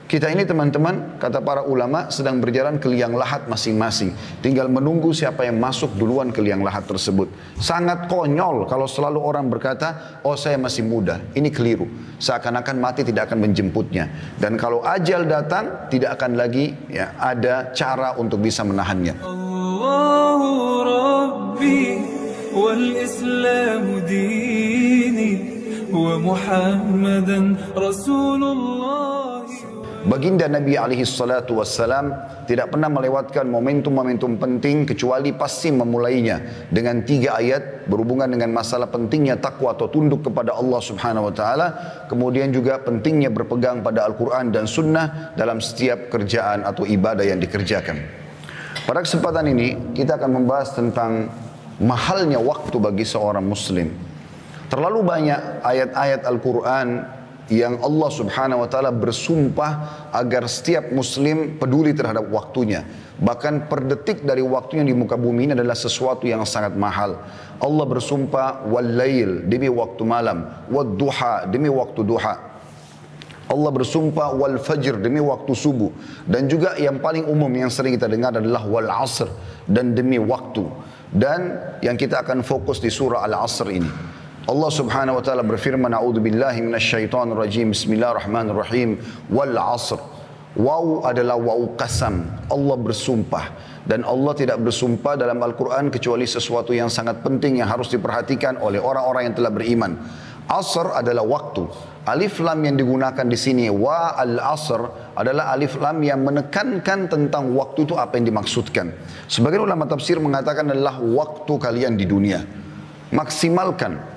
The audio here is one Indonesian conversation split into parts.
Kita ini teman-teman, kata para ulama, sedang berjalan ke liang lahat masing-masing. Tinggal menunggu siapa yang masuk duluan ke liang lahat tersebut. Sangat konyol kalau selalu orang berkata, oh saya masih muda. Ini keliru. Seakan-akan mati tidak akan menjemputnya. Dan kalau ajal datang, tidak akan lagi ada cara untuk bisa menahannya. Allahu Rabbi wal Islamu dini wa Muhammadan Rasulullah. Baginda Nabi SAW tidak pernah melewatkan momentum-momentum penting kecuali pasti memulainya dengan 3 ayat berhubungan dengan masalah pentingnya takwa atau tunduk kepada Allah Subhanahu Wa Taala, kemudian juga pentingnya berpegang pada Al-Quran dan Sunnah dalam setiap kerjaan atau ibadah yang dikerjakan. Pada kesempatan ini kita akan membahas tentang mahalnya waktu bagi seorang Muslim. Terlalu banyak ayat-ayat Al-Quran yang Allah Subhanahu Wa Taala bersumpah agar setiap Muslim peduli terhadap waktunya. Bahkan per detik dari waktunya di muka bumi ini adalah sesuatu yang sangat mahal. Allah bersumpah wal-lail, demi waktu malam, wad-duha, demi waktu duha. Allah bersumpah wal fajr, demi waktu subuh. Dan juga yang paling umum yang sering kita dengar adalah wal asr, dan demi waktu. Dan yang kita akan fokus di surah Al-Asr ini. Allah Subhanahu Wa Taala berfirman, a'udzubillahi minasyaitonir rajim, bismillahirrahmanirrahim, wal asr. Waw adalah waw qasam. Allah bersumpah, dan Allah tidak bersumpah dalam Al-Quran kecuali sesuatu yang sangat penting yang harus diperhatikan oleh orang-orang yang telah beriman. Asr adalah waktu. Alif lam yang digunakan di sini wa al asr adalah alif lam yang menekankan tentang waktu itu apa yang dimaksudkan. Sebagian ulama tafsir mengatakan adalah waktu kalian di dunia. Maksimalkan.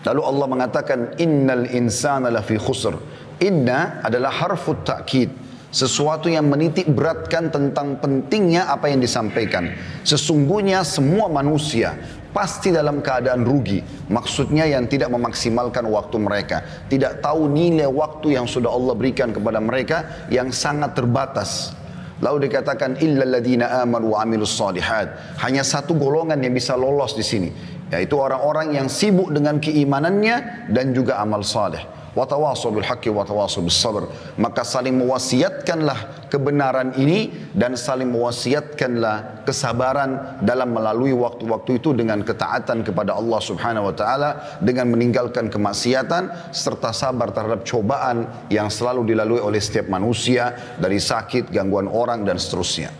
Lalu Allah mengatakan innal insana lafi khusr. Inna adalah harfut ta'kid, sesuatu yang menitik beratkan tentang pentingnya apa yang disampaikan. Sesungguhnya semua manusia pasti dalam keadaan rugi. Maksudnya yang tidak memaksimalkan waktu mereka, tidak tahu nilai waktu yang sudah Allah berikan kepada mereka yang sangat terbatas. Lalu dikatakan illal ladzina amanu wa amilus shalihat. Hanya satu golongan yang bisa lolos di sini, yaitu orang-orang yang sibuk dengan keimanannya dan juga amal saleh. Wa tawassaw bil haqqi wa tawassaw bis sabr. Maka saling mewasiatkanlah kebenaran ini dan saling mewasiatkanlah kesabaran dalam melalui waktu-waktu itu dengan ketaatan kepada Allah Subhanahu Wa Taala, dengan meninggalkan kemaksiatan serta sabar terhadap cobaan yang selalu dilalui oleh setiap manusia dari sakit, gangguan orang dan seterusnya.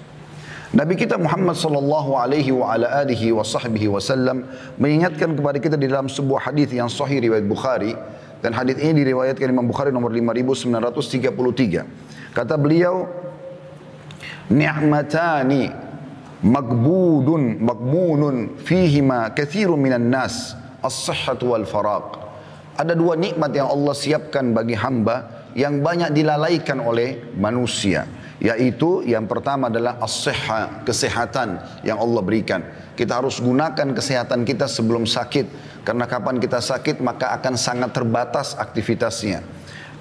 Nabi kita Muhammad sallallahu alaihi wa ala alihi wa sahbihi wasallam mengingatkan kepada kita di dalam sebuah hadis yang sahih riwayat Bukhari, dan hadis ini diriwayatkan Imam Bukhari nomor 5933. Kata beliau, ni'matani maghbunun fihima katsirun minan nas, as-sihhatu wal faraq. Ada 2 nikmat yang Allah siapkan bagi hamba yang banyak dilalaikan oleh manusia. Yaitu yang pertama adalah as-sihha, kesehatan yang Allah berikan. Kita harus gunakan kesehatan kita sebelum sakit. Karena kapan kita sakit maka akan sangat terbatas aktivitasnya.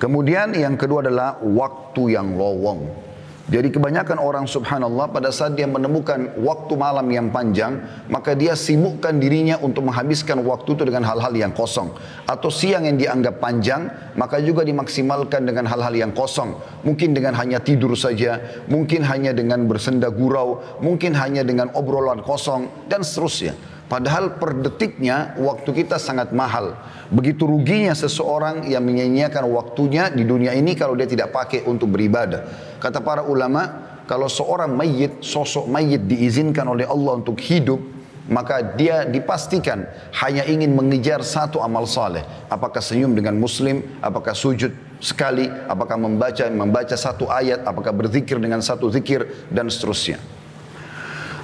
Kemudian yang kedua adalah waktu yang lowong. Jadi kebanyakan orang subhanallah pada saat dia menemukan waktu malam yang panjang, maka dia sibukkan dirinya untuk menghabiskan waktu itu dengan hal-hal yang kosong. Atau siang yang dianggap panjang, maka juga dimaksimalkan dengan hal-hal yang kosong. Mungkin dengan hanya tidur saja, mungkin hanya dengan bersenda gurau, mungkin hanya dengan obrolan kosong, dan seterusnya. Padahal per detiknya waktu kita sangat mahal. Begitu ruginya seseorang yang menyia-nyiakan waktunya di dunia ini kalau dia tidak pakai untuk beribadah. Kata para ulama, kalau seorang mayit, sosok mayit diizinkan oleh Allah untuk hidup, maka dia dipastikan hanya ingin mengejar satu amal saleh. Apakah senyum dengan muslim, apakah sujud sekali, apakah membaca satu ayat, apakah berzikir dengan satu zikir, dan seterusnya.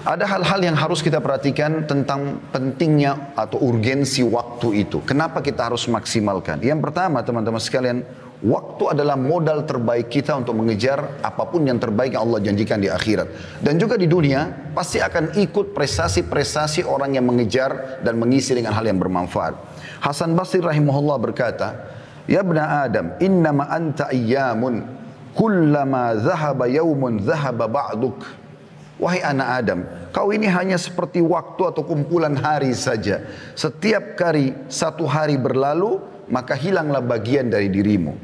Ada hal-hal yang harus kita perhatikan tentang pentingnya atau urgensi waktu itu. Kenapa kita harus maksimalkan? Yang pertama teman-teman sekalian, waktu adalah modal terbaik kita untuk mengejar apapun yang terbaik yang Allah janjikan di akhirat. Dan juga di dunia pasti akan ikut prestasi-prestasi orang yang mengejar dan mengisi dengan hal yang bermanfaat. Hasan Basri rahimahullah berkata, ya ibna Adam, innama anta ayyamun, kullama zahaba yawmun zahaba ba'duk. Wahai anak Adam, kau ini hanya seperti waktu atau kumpulan hari saja. Setiap kali satu hari berlalu, maka hilanglah bagian dari dirimu.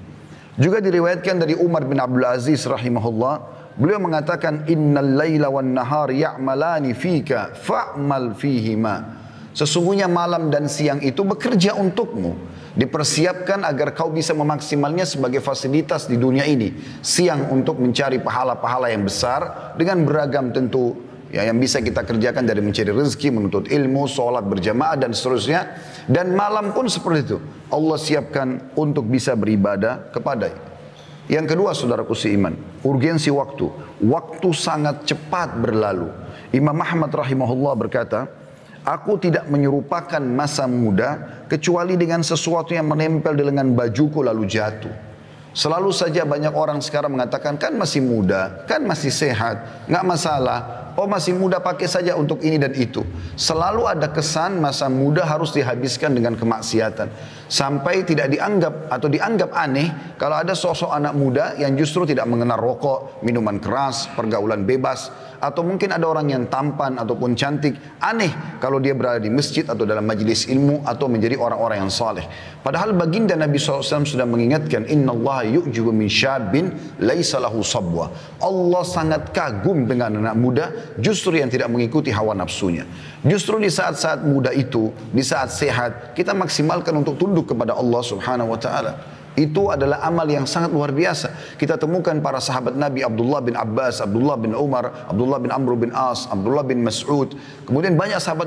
Juga diriwayatkan dari Umar bin Abdul Aziz rahimahullah, beliau mengatakan, innal laila wan nahar ya'malani fika fa'mal fihima. Sesungguhnya malam dan siang itu bekerja untukmu, dipersiapkan agar kau bisa memaksimalnya sebagai fasilitas di dunia ini. Siang untuk mencari pahala-pahala yang besar dengan beragam tentu ya, yang bisa kita kerjakan dari mencari rezeki, menuntut ilmu, sholat berjamaah dan seterusnya. Dan malam pun seperti itu, Allah siapkan untuk bisa beribadah kepadanya. Yang kedua, saudaraku seiman, urgensi waktu. Waktu sangat cepat berlalu. Imam Ahmad rahimahullah berkata, aku tidak menyerupakan masa muda kecuali dengan sesuatu yang menempel di lengan bajuku lalu jatuh. Selalu saja banyak orang sekarang mengatakan, kan masih muda, kan masih sehat, nggak masalah. Oh masih muda, pakai saja untuk ini dan itu. Selalu ada kesan masa muda harus dihabiskan dengan kemaksiatan. Sampai tidak dianggap atau dianggap aneh kalau ada sosok anak muda yang justru tidak mengenal rokok, minuman keras, pergaulan bebas. Atau mungkin ada orang yang tampan ataupun cantik. Aneh kalau dia berada di masjid atau dalam majelis ilmu atau menjadi orang-orang yang saleh. Padahal baginda Nabi SAW sudah mengingatkan, Inna Allah yu'jibu min syabin laisa lahu sabwa. Allah sangat kagum dengan anak muda justru yang tidak mengikuti hawa nafsunya. Justru di saat-saat muda itu, di saat sehat, kita maksimalkan untuk tunduk kepada Allah Subhanahu wa ta'ala. Itu adalah amal yang sangat luar biasa. Kita temukan para sahabat Nabi, Abdullah bin Abbas, Abdullah bin Umar, Abdullah bin Amr bin As, Abdullah bin Mas'ud. Kemudian banyak sahabat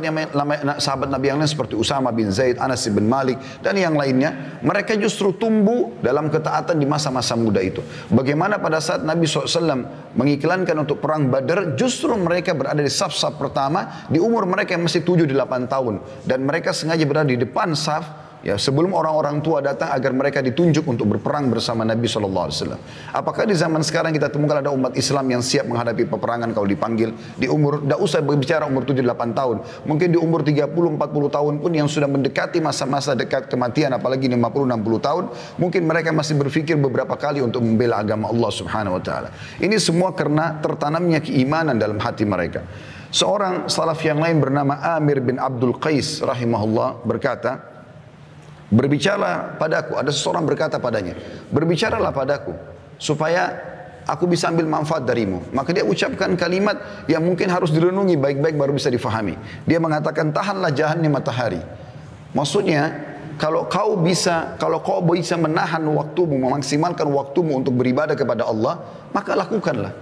Nabi yang lain seperti Usama bin Zaid, Anas bin Malik, dan yang lainnya. Mereka justru tumbuh dalam ketaatan di masa-masa muda itu. Bagaimana pada saat Nabi SAW mengiklankan untuk perang Badar, justru mereka berada di saf-saf pertama di umur mereka yang masih 7-8 tahun. Dan mereka sengaja berada di depan saf, ya, sebelum orang-orang tua datang agar mereka ditunjuk untuk berperang bersama Nabi SAW. Apakah di zaman sekarang kita temukan ada umat Islam yang siap menghadapi peperangan kalau dipanggil di umur, tidak usah berbicara umur 7-8 tahun. Mungkin di umur 30-40 tahun pun yang sudah mendekati masa-masa dekat kematian, apalagi 50-60 tahun, mungkin mereka masih berpikir beberapa kali untuk membela agama Allah Subhanahu Wa Taala. Ini semua karena tertanamnya keimanan dalam hati mereka. Seorang salaf yang lain bernama Amir bin Abdul Qais rahimahullah berkata, berbicaralah padaku, ada seseorang berkata padanya, berbicaralah padaku supaya aku bisa ambil manfaat darimu. Maka dia ucapkan kalimat yang mungkin harus direnungi baik-baik baru bisa difahami. Dia mengatakan, tahanlah jahannya matahari. Maksudnya, kalau kau bisa menahan waktumu, memaksimalkan waktumu untuk beribadah kepada Allah, maka lakukanlah.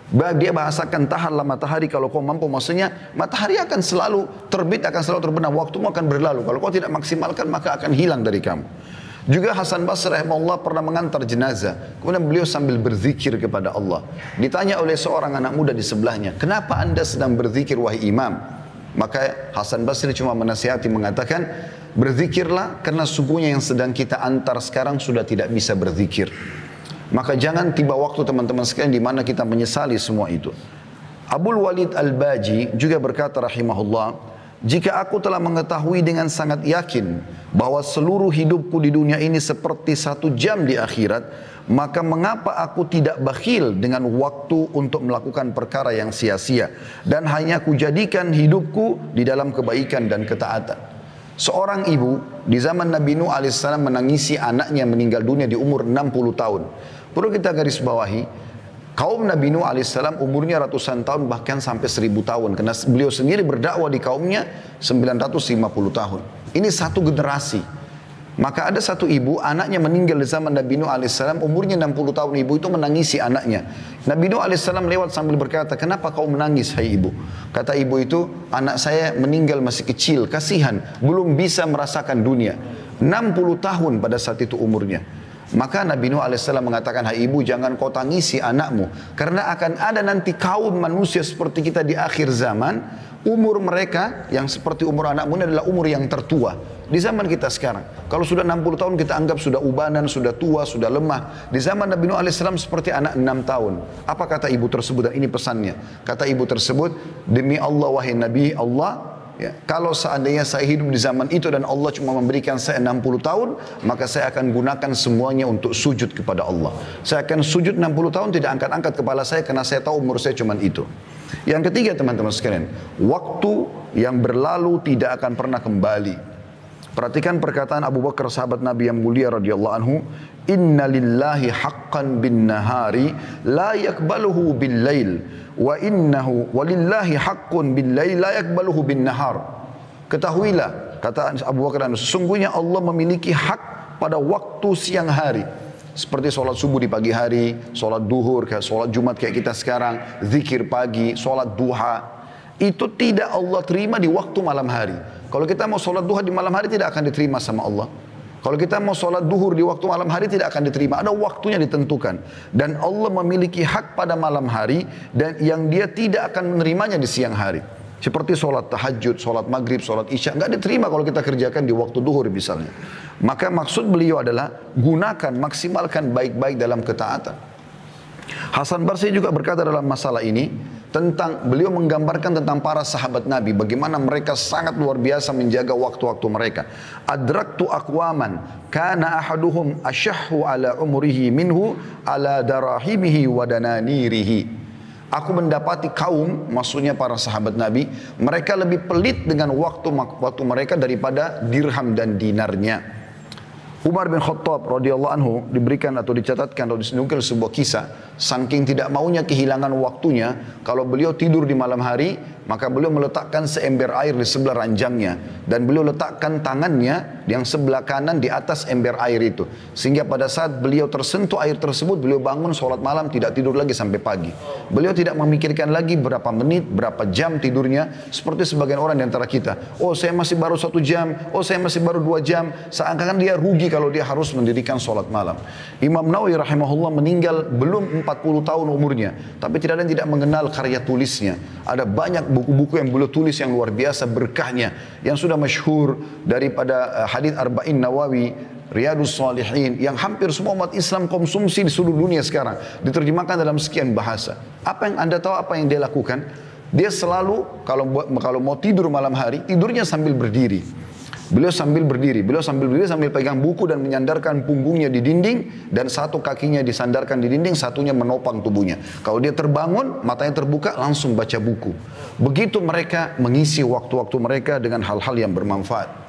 Dia bahasakan tahanlah matahari kalau kau mampu. Maksudnya matahari akan selalu terbit, akan selalu terbenam, waktumu akan berlalu. Kalau kau tidak maksimalkan maka akan hilang dari kamu. Juga Hasan Basri rahimahullah pernah mengantar jenazah. Kemudian beliau sambil berzikir kepada Allah. Ditanya oleh seorang anak muda di sebelahnya, kenapa anda sedang berzikir wahai imam? Maka Hasan Basri cuma menasihati mengatakan, berzikirlah karena sungguhnya yang sedang kita antar sekarang sudah tidak bisa berzikir. Maka jangan tiba waktu teman-teman sekalian di mana kita menyesali semua itu. Abul Walid Al-Baji juga berkata rahimahullah, jika aku telah mengetahui dengan sangat yakin bahwa seluruh hidupku di dunia ini seperti 1 jam di akhirat, maka mengapa aku tidak bakhil dengan waktu untuk melakukan perkara yang sia-sia dan hanya kujadikan hidupku di dalam kebaikan dan ketaatan. Seorang ibu di zaman Nabi Nuh AS menangisi anaknya meninggal dunia di umur 60 tahun. Perlu kita garis bawahi, kaum Nabi Nuh AS umurnya ratusan tahun bahkan sampai 1000 tahun. Karena beliau sendiri berdakwah di kaumnya 950 tahun. Ini satu generasi. Maka ada satu ibu, anaknya meninggal di zaman Nabi Nuh AS, umurnya 60 tahun, ibu itu menangisi anaknya. Nabi Nuh AS lewat sambil berkata, kenapa kau menangis hai ibu? Kata ibu itu, anak saya meninggal masih kecil, kasihan, belum bisa merasakan dunia. 60 tahun pada saat itu umurnya. Maka Nabi Nuh AS mengatakan, hai ibu jangan kau tangisi anakmu, karena akan ada nanti kaum manusia seperti kita di akhir zaman, umur mereka yang seperti umur anakmu ini adalah umur yang tertua. Di zaman kita sekarang, kalau sudah 60 tahun kita anggap sudah ubanan, sudah tua, sudah lemah. Di zaman Nabi Nuh AS seperti anak 6 tahun. Apa kata ibu tersebut? Dan ini pesannya. Kata ibu tersebut, demi Allah wahai Nabi Allah, ya, kalau seandainya saya hidup di zaman itu dan Allah cuma memberikan saya 60 tahun, maka saya akan gunakan semuanya untuk sujud kepada Allah. Saya akan sujud 60 tahun, tidak angkat-angkat kepala saya karena saya tahu umur saya cuma itu. Yang ketiga teman-teman sekalian, waktu yang berlalu tidak akan pernah kembali. Perhatikan perkataan Abu Bakar sahabat Nabi yang mulia radhiyallahu anhu, "Inna lillahi haqqan bin nahari la yakbaluhu bil lail wa innahu walillahi haqqun bil lail la yakbaluhu bin nahar." Ketahuilah, kata Abu Bakar, sesungguhnya Allah memiliki hak pada waktu siang hari. Seperti sholat subuh di pagi hari, sholat duhur, sholat Jumat kayak kita sekarang, zikir pagi, sholat duha. Itu tidak Allah terima di waktu malam hari. Kalau kita mau sholat duha di malam hari tidak akan diterima sama Allah. Kalau kita mau sholat duhur di waktu malam hari tidak akan diterima. Ada waktunya ditentukan. Dan Allah memiliki hak pada malam hari dan yang dia tidak akan menerimanya di siang hari. Seperti sholat tahajud, sholat maghrib, sholat isya. Nggak diterima kalau kita kerjakan di waktu duhur misalnya. Maka maksud beliau adalah gunakan, maksimalkan baik-baik dalam ketaatan. Hasan Basri juga berkata dalam masalah ini, beliau menggambarkan tentang para sahabat Nabi, bagaimana mereka sangat luar biasa menjaga waktu-waktu mereka. Adraktu aqwaman kana ahaduhum ashahhu ala umrihi minhu ala darahimihi wa dananirihi. Aku mendapati kaum, maksudnya para sahabat Nabi, mereka lebih pelit dengan waktu mereka daripada dirham dan dinarnya. Umar bin Khattab radhiyallahu anhu diberikan atau dicatatkan atau disenungkan sebuah kisah, saking tidak maunya kehilangan waktunya, kalau beliau tidur di malam hari, maka beliau meletakkan seember air di sebelah ranjangnya dan beliau letakkan tangannya yang sebelah kanan di atas ember air itu, sehingga pada saat beliau tersentuh air tersebut, beliau bangun sholat malam, tidak tidur lagi sampai pagi. Beliau tidak memikirkan lagi berapa menit, berapa jam tidurnya, seperti sebagian orang di antara kita. Oh, saya masih baru 1 jam, oh saya masih baru 2 jam, seakan-akan dia rugi kalau dia harus mendirikan sholat malam. Imam Nawawi rahimahullah meninggal belum 40 tahun umurnya, tapi tidak ada yang tidak mengenal karya tulisnya. Ada banyak buku-buku yang beliau tulis yang luar biasa berkahnya, yang sudah masyhur daripada hadits Arba'in Nawawi, Riyadus Salihin, yang hampir semua umat Islam konsumsi di seluruh dunia sekarang, diterjemahkan dalam sekian bahasa. Apa yang Anda tahu apa yang dia lakukan? Dia selalu kalau mau tidur malam hari, tidurnya sambil berdiri. Beliau sambil berdiri sambil pegang buku dan menyandarkan punggungnya di dinding dan satu kakinya disandarkan di dinding, satunya menopang tubuhnya. Kalau dia terbangun, matanya terbuka, langsung baca buku. Begitu mereka mengisi waktu-waktu mereka dengan hal-hal yang bermanfaat.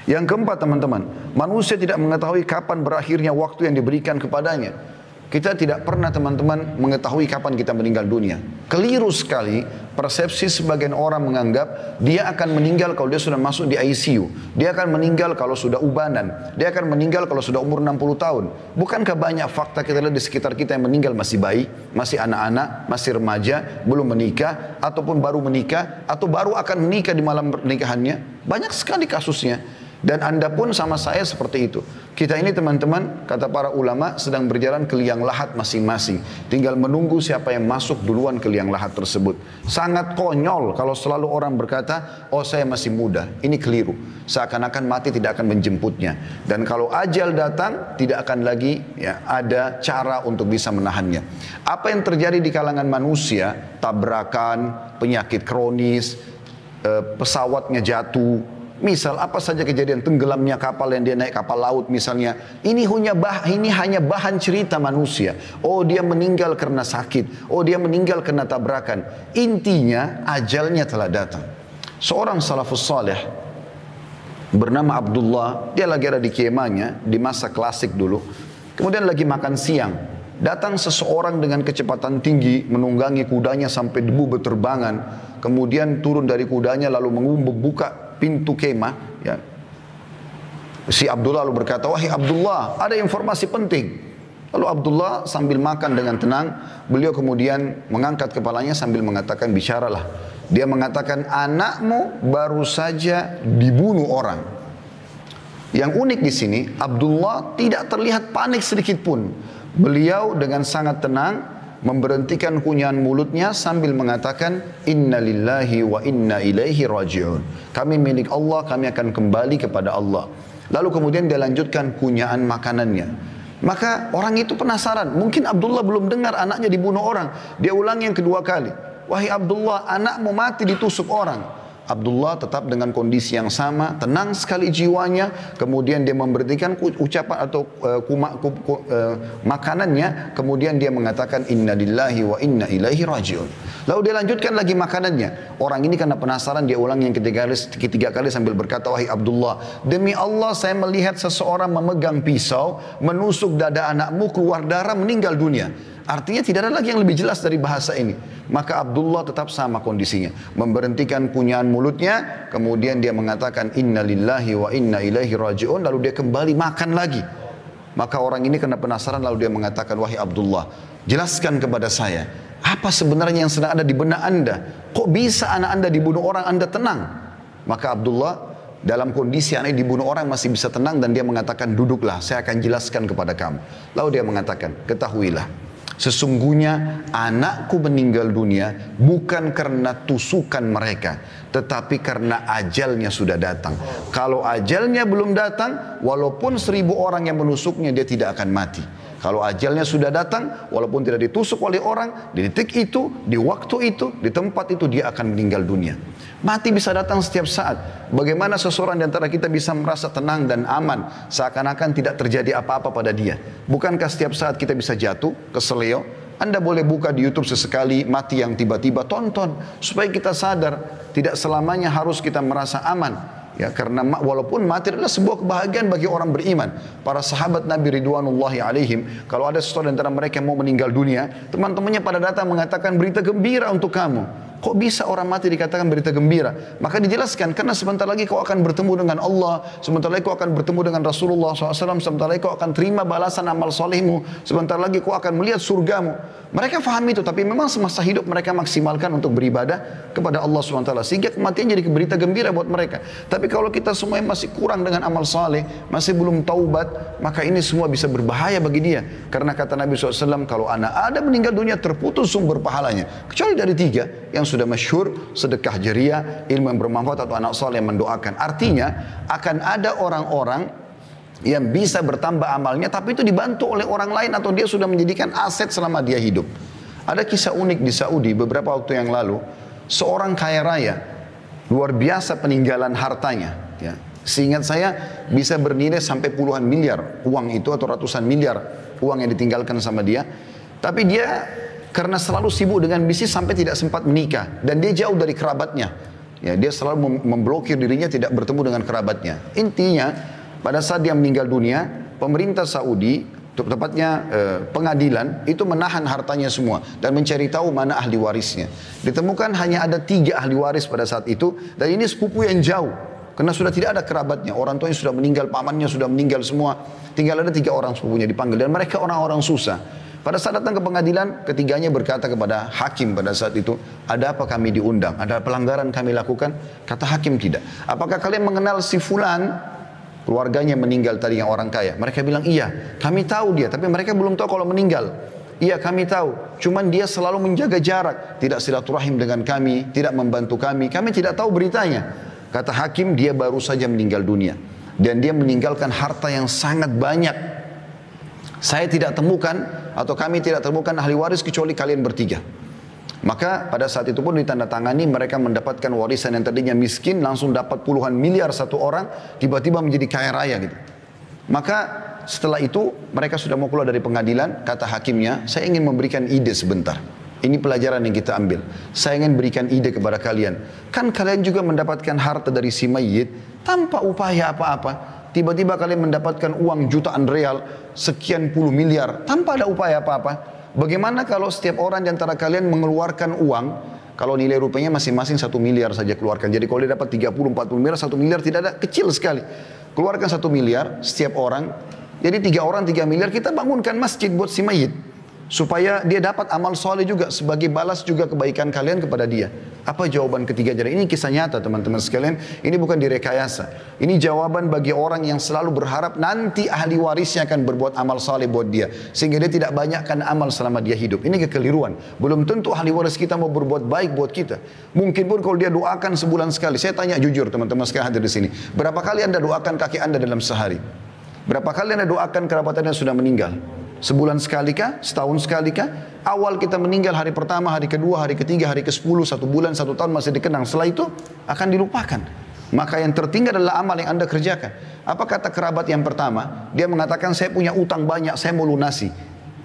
Yang keempat teman-teman, manusia tidak mengetahui kapan berakhirnya waktu yang diberikan kepadanya. Kita tidak pernah teman-teman mengetahui kapan kita meninggal dunia. Keliru sekali persepsi sebagian orang menganggap dia akan meninggal kalau dia sudah masuk di ICU. Dia akan meninggal kalau sudah ubanan. Dia akan meninggal kalau sudah umur 60 tahun. Bukankah banyak fakta kita lihat di sekitar kita yang meninggal masih bayi, masih anak-anak, masih remaja, belum menikah, ataupun baru menikah, atau baru akan menikah di malam pernikahannya. Banyak sekali kasusnya. Dan Anda pun sama saya seperti itu. Kita ini teman-teman, kata para ulama, sedang berjalan ke liang lahat masing-masing. Tinggal menunggu siapa yang masuk duluan ke liang lahat tersebut. Sangat konyol kalau selalu orang berkata, oh saya masih muda. Ini keliru. Seakan-akan mati tidak akan menjemputnya. Dan kalau ajal datang, tidak akan lagi ada cara untuk bisa menahannya. Apa yang terjadi di kalangan manusia, tabrakan, penyakit kronis, pesawatnya jatuh, misal apa saja kejadian, tenggelamnya kapal yang dia naik, kapal laut misalnya, ini hanya bahan cerita manusia. Oh dia meninggal karena sakit, oh dia meninggal karena tabrakan. Intinya ajalnya telah datang. Seorang salafus saleh bernama Abdullah, dia lagi ada di kemahnya di masa klasik dulu, kemudian lagi makan siang. Datang seseorang dengan kecepatan tinggi, menunggangi kudanya sampai debu berterbangan, kemudian turun dari kudanya lalu membuka pintu kemah. Si Abdullah lalu berkata, wahai Abdullah, ada informasi penting. Lalu Abdullah sambil makan dengan tenang, beliau kemudian mengangkat kepalanya sambil mengatakan, bicaralah. Dia mengatakan, anakmu baru saja dibunuh orang. Yang unik di sini, Abdullah tidak terlihat panik sedikit pun. Beliau dengan sangat tenang memberhentikan kunyahan mulutnya sambil mengatakan, inna lillahi wa inna ilaihi raji'un. Kami milik Allah, kami akan kembali kepada Allah. Lalu kemudian dia lanjutkan kunyahan makanannya. Maka orang itu penasaran, mungkin Abdullah belum dengar anaknya dibunuh orang. Dia ulangi yang kedua kali, wahai Abdullah, anakmu mati ditusuk orang. Abdullah tetap dengan kondisi yang sama, tenang sekali jiwanya. Kemudian dia memberhentikan ucapan atau makanannya. Kemudian dia mengatakan inna lillahi wa inna ilaihi rajiun. Lalu dia lanjutkan lagi makanannya. Orang ini karena penasaran dia ulang yang ketiga kali sambil berkata, wahai Abdullah, demi Allah saya melihat seseorang memegang pisau, menusuk dada anakmu, keluar darah, meninggal dunia. Artinya tidak ada lagi yang lebih jelas dari bahasa ini. Maka Abdullah tetap sama kondisinya. Memberhentikan punyaan mulutnya. Kemudian dia mengatakan inna lillahi wa inna ilaihi raji'un. Lalu dia kembali makan lagi. Maka orang ini kena penasaran lalu dia mengatakan, wahai Abdullah, jelaskan kepada saya, apa sebenarnya yang sedang ada di benak anda? Kok bisa anak anda dibunuh orang, anda tenang? Maka Abdullah dalam kondisi anaknya dibunuh orang masih bisa tenang dan dia mengatakan, duduklah, saya akan jelaskan kepada kamu. Lalu dia mengatakan, ketahuilah, sesungguhnya anakku meninggal dunia bukan karena tusukan mereka, tetapi karena ajalnya sudah datang. Kalau ajalnya belum datang, walaupun 1000 orang yang menusuknya, dia tidak akan mati. Kalau ajalnya sudah datang, walaupun tidak ditusuk oleh orang, di detik itu, di waktu itu, di tempat itu, dia akan meninggal dunia. Mati bisa datang setiap saat. Bagaimana seseorang di antara kita bisa merasa tenang dan aman, seakan-akan tidak terjadi apa-apa pada dia? Bukankah setiap saat kita bisa jatuh, keseleo? Anda boleh buka di YouTube sesekali mati yang tiba-tiba, tonton. Supaya kita sadar, tidak selamanya harus kita merasa aman. Ya, karena walaupun mati adalah sebuah kebahagiaan bagi orang beriman. Para sahabat Nabi Ridwanullahi alaihim, kalau ada seseorang antara mereka yang mau meninggal dunia, teman-temannya pada datang mengatakan berita gembira untuk kamu. Kok bisa orang mati dikatakan berita gembira? Maka dijelaskan, karena sebentar lagi kau akan bertemu dengan Allah, sebentar lagi kau akan bertemu dengan Rasulullah SAW, sebentar lagi kau akan terima balasan amal solehmu, sebentar lagi kau akan melihat surgamu. Mereka faham itu, tapi memang semasa hidup mereka maksimalkan untuk beribadah kepada Allah SWT, sehingga kematian jadi berita gembira buat mereka. Tapi kalau kita semua masih kurang dengan amal saleh, masih belum taubat, maka ini semua bisa berbahaya bagi dia. Karena kata Nabi SAW, kalau anak Adam meninggal dunia, terputus sumber pahalanya. Kecuali dari 3, yang sudah masyhur, sedekah jariah, ilmu yang bermanfaat, atau anak saleh yang mendoakan. Artinya, akan ada orang-orang yang bisa bertambah amalnya, tapi itu dibantu oleh orang lain, atau dia sudah menjadikan aset selama dia hidup. Ada kisah unik di Saudi beberapa waktu yang lalu. Seorang kaya raya, luar biasa peninggalan hartanya, ya. Seingat saya bisa bernilai sampai puluhan miliar uang itu, atau ratusan miliar uang yang ditinggalkan sama dia. Tapi dia karena selalu sibuk dengan bisnis sampai tidak sempat menikah, dan dia jauh dari kerabatnya. Ya, dia selalu memblokir dirinya tidak bertemu dengan kerabatnya. Intinya pada saat dia meninggal dunia, pemerintah Saudi, tepatnya pengadilan, itu menahan hartanya semua dan mencari tahu mana ahli warisnya. Ditemukan hanya ada 3 ahli waris pada saat itu, dan ini sepupu yang jauh, karena sudah tidak ada kerabatnya. Orang tuanya sudah meninggal, pamannya sudah meninggal semua. Tinggal ada 3 orang sepupunya dipanggil, dan mereka orang-orang susah. Pada saat datang ke pengadilan, ketiganya berkata kepada hakim pada saat itu, ada apa kami diundang? Ada pelanggaran kami lakukan? Kata hakim, tidak. Apakah kalian mengenal si fulan? Keluarganya meninggal tadi yang orang kaya. Mereka bilang, iya, kami tahu dia, tapi mereka belum tahu kalau meninggal. Iya, kami tahu, cuman dia selalu menjaga jarak, tidak silaturahim dengan kami, tidak membantu kami tidak tahu beritanya. Kata hakim, dia baru saja meninggal dunia, dan dia meninggalkan harta yang sangat banyak. Saya tidak temukan, atau kami tidak temukan ahli waris kecuali kalian bertiga. Maka pada saat itu pun ditandatangani, mereka mendapatkan warisan yang tadinya miskin, langsung dapat puluhan miliar satu orang, tiba-tiba menjadi kaya raya gitu. Maka setelah itu mereka sudah mau keluar dari pengadilan, kata hakimnya, saya ingin memberikan ide sebentar. Ini pelajaran yang kita ambil. Saya ingin berikan ide kepada kalian. Kan kalian juga mendapatkan harta dari si mayit tanpa upaya apa-apa. Tiba-tiba kalian mendapatkan uang jutaan real, sekian puluh miliar, tanpa ada upaya apa-apa. Bagaimana kalau setiap orang di antara kalian mengeluarkan uang, kalau nilai rupiahnya masing-masing 1 miliar saja keluarkan. Jadi kalau dia dapat 30-40 miliar, 1 miliar tidak ada, kecil sekali. Keluarkan 1 miliar setiap orang, jadi 3 orang 3 miliar, kita bangunkan masjid buat si mayit. Supaya dia dapat amal soleh juga, sebagai balas juga kebaikan kalian kepada dia. Apa jawaban ketiga? Jadi ini kisah nyata teman-teman sekalian, ini bukan direkayasa. Ini jawaban bagi orang yang selalu berharap nanti ahli warisnya akan berbuat amal soleh buat dia, sehingga dia tidak banyakkan amal selama dia hidup. Ini kekeliruan. Belum tentu ahli waris kita mau berbuat baik buat kita. Mungkin pun kalau dia doakan sebulan sekali. Saya tanya jujur teman-teman sekalian hadir di sini, berapa kali anda doakan kaki anda dalam sehari? Berapa kali anda doakan kerabat anda yang sudah meninggal? Sebulan sekali kah? Setahun sekali kah? Awal kita meninggal hari pertama, hari kedua, hari ketiga, hari ke-10, 1 bulan, 1 tahun masih dikenang. Setelah itu akan dilupakan. Maka yang tertinggal adalah amal yang Anda kerjakan. Apa kata kerabat yang pertama? Dia mengatakan, saya punya utang banyak, saya mau lunasi.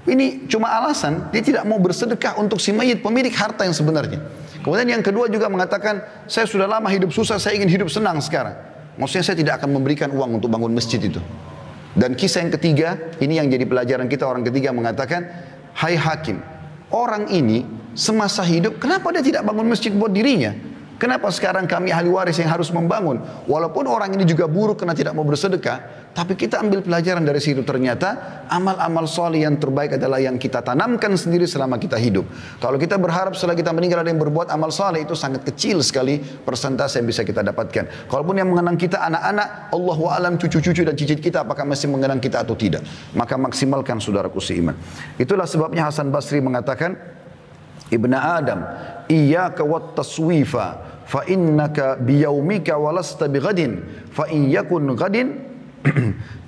Ini cuma alasan, dia tidak mau bersedekah untuk si mayit, pemilik harta yang sebenarnya. Kemudian yang kedua juga mengatakan, saya sudah lama hidup susah, saya ingin hidup senang sekarang. Maksudnya saya tidak akan memberikan uang untuk bangun masjid itu. Dan kisah yang ketiga, ini yang jadi pelajaran kita, orang ketiga mengatakan, hai hakim, orang ini semasa hidup, kenapa dia tidak bangun masjid buat dirinya? Kenapa sekarang kami ahli waris yang harus membangun? Walaupun orang ini juga buruk karena tidak mau bersedekah, tapi kita ambil pelajaran dari situ. Ternyata amal-amal soleh yang terbaik adalah yang kita tanamkan sendiri selama kita hidup. Kalau kita berharap setelah kita meninggal ada yang berbuat amal soleh, itu sangat kecil sekali persentase yang bisa kita dapatkan. Kalaupun yang mengenang kita anak-anak, Allahu a'lam cucu-cucu dan cicit kita apakah masih mengenang kita atau tidak. Maka maksimalkan saudaraku seiman. Itulah sebabnya Hasan Basri mengatakan, Ibna Adam, iyyaka wat taswifa fa innaka biyaumika walasta bighadin fa in yakun ghadin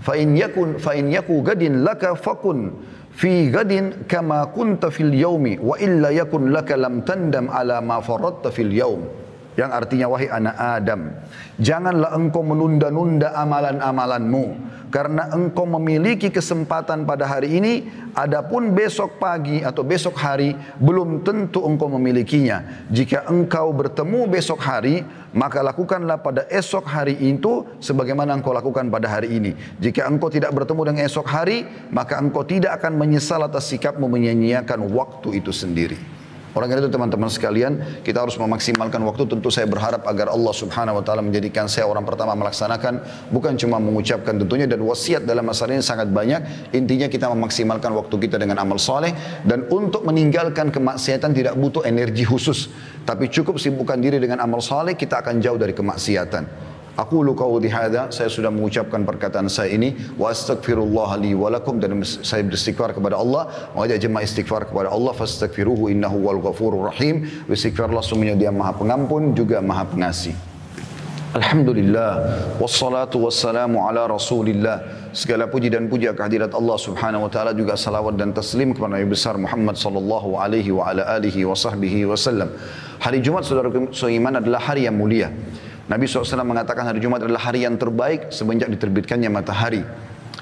fa in yaku ghadin laka fakun fi ghadin kama kunta fil yaumi wa illa yakun laka lam tandam ala ma faradta fil yaum. Yang artinya, wahai anak Adam, janganlah engkau menunda-nunda amalan-amalanmu, karena engkau memiliki kesempatan pada hari ini, adapun besok pagi atau besok hari belum tentu engkau memilikinya. Jika engkau bertemu besok hari, maka lakukanlah pada esok hari itu sebagaimana engkau lakukan pada hari ini. Jika engkau tidak bertemu dengan esok hari, maka engkau tidak akan menyesal atas sikapmu menyia-nyiakan waktu itu sendiri. Oleh karena itu teman-teman sekalian, kita harus memaksimalkan waktu. Tentu saya berharap agar Allah subhanahu wa ta'ala menjadikan saya orang pertama melaksanakan, bukan cuma mengucapkan tentunya, dan wasiat dalam masalah ini sangat banyak. Intinya kita memaksimalkan waktu kita dengan amal soleh, dan untuk meninggalkan kemaksiatan tidak butuh energi khusus, tapi cukup sibukkan diri dengan amal soleh, kita akan jauh dari kemaksiatan. Aku qauli hadza, saya sudah mengucapkan perkataan saya ini, wa astaghfirullah li wa lakum, dan saya beristighfar kepada Allah, mengajak jemaah istighfar kepada Allah, fastaghfiruhu innahu wal ghafurur rahim. Istighfarlah, sungguhnya Dia Maha Pengampun juga Maha Pengasih. Alhamdulillah, wassalatu wassalamu ala Rasulillah. Segala puji dan puja kehadirat Allah subhanahu wa ta'ala, juga salawat dan taslim kepada Nabi besar Muhammad sallallahu alaihi wa ala alihi wa sahbihi wasallam. Hari Jumat, saudara seiman, adalah hari yang mulia. Nabi SAW mengatakan hari Jumat adalah hari yang terbaik semenjak diterbitkannya matahari.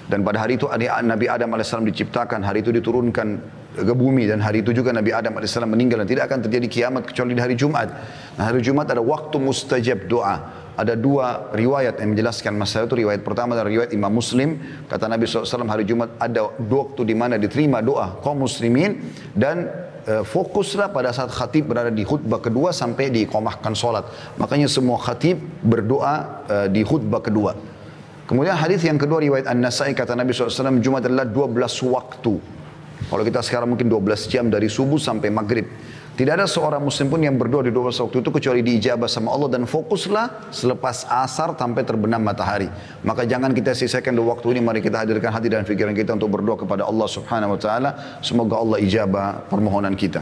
Dan pada hari itu Nabi Adam AS diciptakan, hari itu diturunkan ke bumi, dan hari itu juga Nabi Adam AS meninggal, dan tidak akan terjadi kiamat kecuali di hari Jumat. Nah, hari Jumat ada waktu mustajab doa. Ada 2 riwayat yang menjelaskan masalah itu. Riwayat pertama dari riwayat Imam Muslim, kata Nabi SAW, hari Jumat ada waktu di mana diterima doa kaum muslimin, dan fokuslah pada saat khatib berada di khutbah kedua sampai diiqamahkan solat. Makanya semua khatib berdoa di khutbah kedua. Kemudian hadis yang kedua riwayat An-Nasai, kata Nabi SAW, Jumat adalah 12 waktu. Kalau kita sekarang mungkin 12 jam dari subuh sampai maghrib. Tidak ada seorang muslim pun yang berdoa di 12 waktu itu kecuali diijabah sama Allah, dan fokuslah selepas asar sampai terbenam matahari. Maka jangan kita sisakan 2 waktu ini, mari kita hadirkan hati dan fikiran kita untuk berdoa kepada Allah subhanahu wa ta'ala. Semoga Allah ijabah permohonan kita.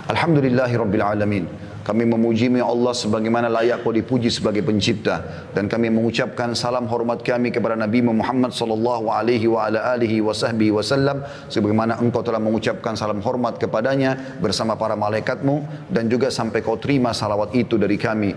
Alhamdulillahirabbil alamin. Kami memuji-Mu ya Allah sebagaimana layak Kau dipuji sebagai pencipta, dan kami mengucapkan salam hormat kami kepada Nabi Muhammad sallallahu alaihi wa ala alihi wa sahbihi wasallam, sebagaimana Engkau telah mengucapkan salam hormat kepadanya bersama para malaikat-Mu, dan juga sampai Kau terima salawat itu dari kami.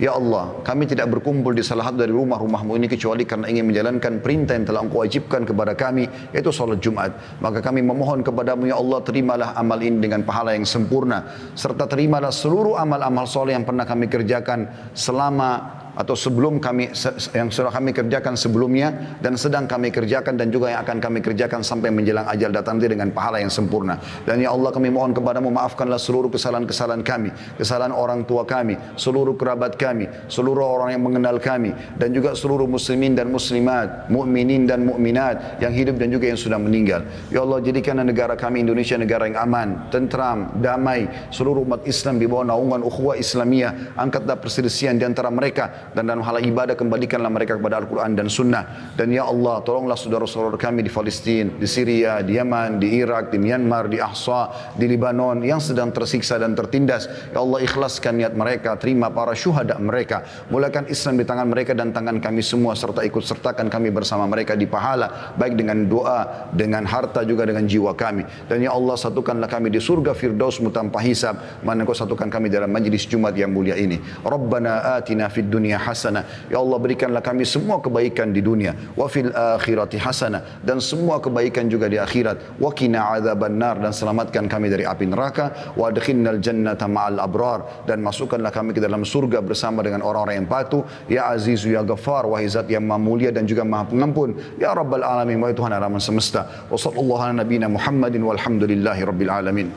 Ya Allah, kami tidak berkumpul di salah satu dari rumah-rumah-Mu ini kecuali karena ingin menjalankan perintah yang telah Engkau wajibkan kepada kami, yaitu salat Jumat. Maka kami memohon kepada-Mu ya Allah, terimalah amal ini dengan pahala yang sempurna, serta terimalah seluruh amal-amal soleh yang pernah kami kerjakan selama atau sebelum kami, yang sudah kami kerjakan sebelumnya dan sedang kami kerjakan, dan juga yang akan kami kerjakan sampai menjelang ajal datang nanti dengan pahala yang sempurna. Dan ya Allah, kami mohon kepada-Mu, maafkanlah seluruh kesalahan-kesalahan kami, kesalahan orang tua kami, seluruh kerabat kami, seluruh orang yang mengenal kami, dan juga seluruh muslimin dan muslimat, mukminin dan mukminat yang hidup dan juga yang sudah meninggal. Ya Allah, jadikanlah negara kami Indonesia negara yang aman, tentram, damai, seluruh umat Islam di bawah naungan ukhuwah Islamiyah. Angkatlah perselisihan di antara mereka, dan dalam hal ibadah kembalikanlah mereka kepada Al-Quran dan Sunnah. Dan ya Allah, tolonglah saudara-saudara kami di Palestina, di Syria, di Yaman, di Irak, di Myanmar, di Ahsa, di Libanon yang sedang tersiksa dan tertindas. Ya Allah, ikhlaskan niat mereka, terima para syuhada mereka, mulakan Islam di tangan mereka dan tangan kami semua, serta ikut sertakan kami bersama mereka di pahala, baik dengan doa, dengan harta, juga dengan jiwa kami. Dan ya Allah, satukanlah kami di surga Firdausmu tanpa hisab, mana Engkau satukan kami dalam majlis Jumat yang mulia ini. Rabbana atina fid dunya hasanah, ya Allah berikanlah kami semua kebaikan di dunia, wa fil akhirati hasanah, dan semua kebaikan juga di akhirat, wa qina adzabannar, dan selamatkan kami dari api neraka, wa adkhilnal jannata ma'al abrar, dan masukkanlah kami ke dalam surga bersama dengan orang-orang yang patuh. Ya Azizu ya Ghaffar, wahai zat yang maha mulia dan juga maha pengampun. Ya Rabbal alamin, wahai Tuhan alam semesta. Wa sallallahu ala nabiyina Muhammadin walhamdulillahi rabbil alamin.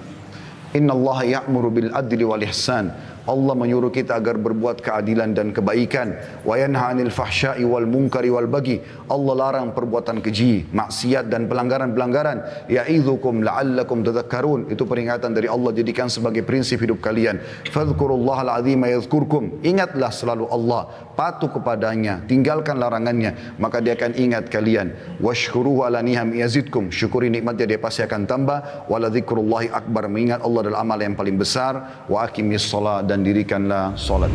Inna Allah ya'muru bil adli wal ihsan. Allah menyuruh kita agar berbuat keadilan dan kebaikan. Wa yanha 'anil fahsya'i wal munkari wal baghi. Allah larang perbuatan keji, maksiat dan pelanggaran-pelanggaran. Ya'idzukum la'allakum tadhakkarun. Itu peringatan dari Allah, jadikan sebagai prinsip hidup kalian. Fadhkurullahal 'azima yadhkurkum. Ingatlah selalu Allah, patuh kepadanya, tinggalkan larangannya, maka dia akan ingat kalian. Washkuruhu 'ala niham yazidkum. Syukuri nikmatnya, dia pasti akan tambah. Wala dzikrullahi akbar. Mengingat Allah adalah amal yang paling besar. Wa aqimis shalah, dan dirikanlah salat.